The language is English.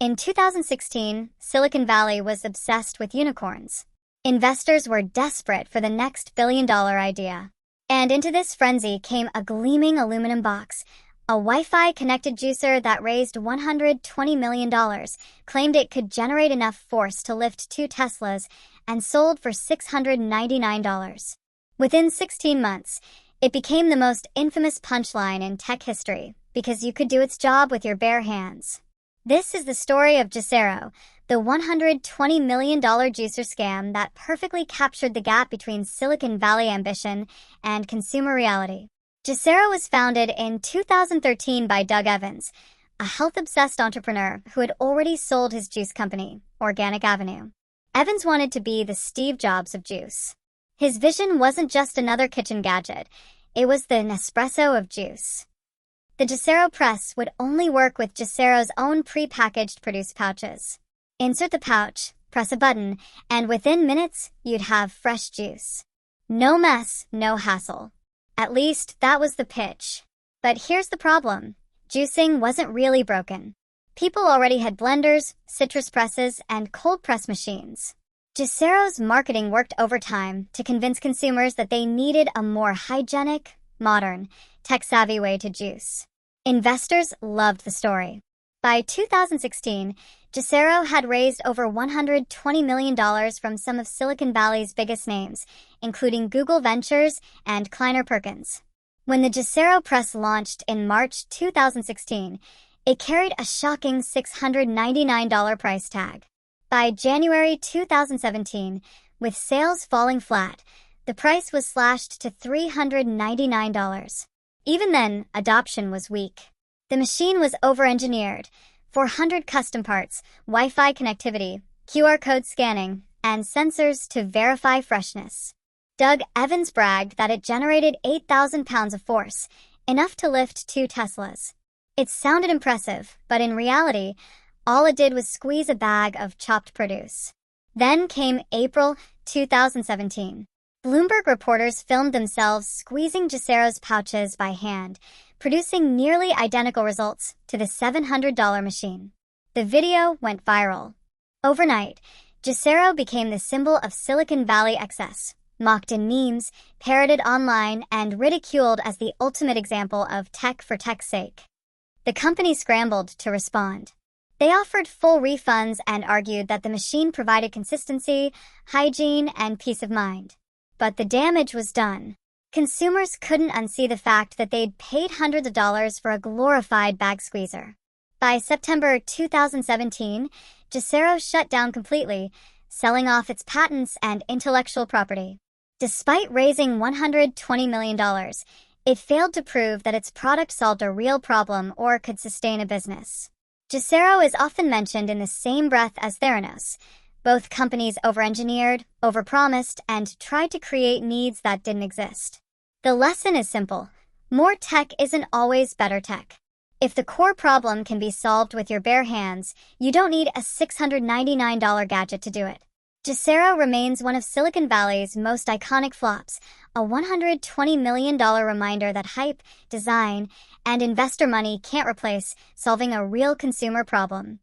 In 2016, Silicon Valley was obsessed with unicorns. Investors were desperate for the next billion-dollar idea. And into this frenzy came a gleaming aluminum box, a Wi-Fi connected juicer that raised $120 million, claimed it could generate enough force to lift 2 Teslas, and sold for $699. Within 16 months, it became the most infamous punchline in tech history because you could do its job with your bare hands. This is the story of Juicero, the $120 million juicer scam that perfectly captured the gap between Silicon Valley ambition and consumer reality. Juicero was founded in 2013 by Doug Evans, a health-obsessed entrepreneur who had already sold his juice company, Organic Avenue. Evans wanted to be the Steve Jobs of juice. His vision wasn't just another kitchen gadget, it was the Nespresso of juice. The Juicero press would only work with Juicero's own pre-packaged produce pouches. Insert the pouch, press a button, and within minutes, you'd have fresh juice. No mess, no hassle. At least, that was the pitch. But here's the problem. Juicing wasn't really broken. People already had blenders, citrus presses, and cold press machines. Juicero's marketing worked overtime to convince consumers that they needed a more hygienic, modern, tech-savvy way to juice. Investors loved the story. By 2016, Juicero had raised over $120 million from some of Silicon Valley's biggest names, including Google Ventures and Kleiner Perkins. When the Juicero press launched in March 2016, it carried a shocking $699 price tag. By January 2017, with sales falling flat, the price was slashed to $399. Even then, adoption was weak. The machine was over-engineered, 400 custom parts, Wi-Fi connectivity, QR code scanning, and sensors to verify freshness. Doug Evans bragged that it generated 8,000 pounds of force, enough to lift 2 Teslas. It sounded impressive, but in reality, all it did was squeeze a bag of chopped produce. Then came April 2017. Bloomberg reporters filmed themselves squeezing Juicero's pouches by hand, producing nearly identical results to the $700 machine. The video went viral. Overnight, Juicero became the symbol of Silicon Valley excess, mocked in memes, parroted online, and ridiculed as the ultimate example of tech for tech's sake. The company scrambled to respond. They offered full refunds and argued that the machine provided consistency, hygiene, and peace of mind. But the damage was done. Consumers couldn't unsee the fact that they'd paid hundreds of dollars for a glorified bag squeezer. By September 2017, Juicero shut down completely, selling off its patents and intellectual property. Despite raising $120 million, it failed to prove that its product solved a real problem or could sustain a business. Juicero is often mentioned in the same breath as Theranos. Both companies over-engineered, over-promised, and tried to create needs that didn't exist. The lesson is simple. More tech isn't always better tech. If the core problem can be solved with your bare hands, you don't need a $699 gadget to do it. Juicero remains one of Silicon Valley's most iconic flops, a $120 million reminder that hype, design, and investor money can't replace solving a real consumer problem.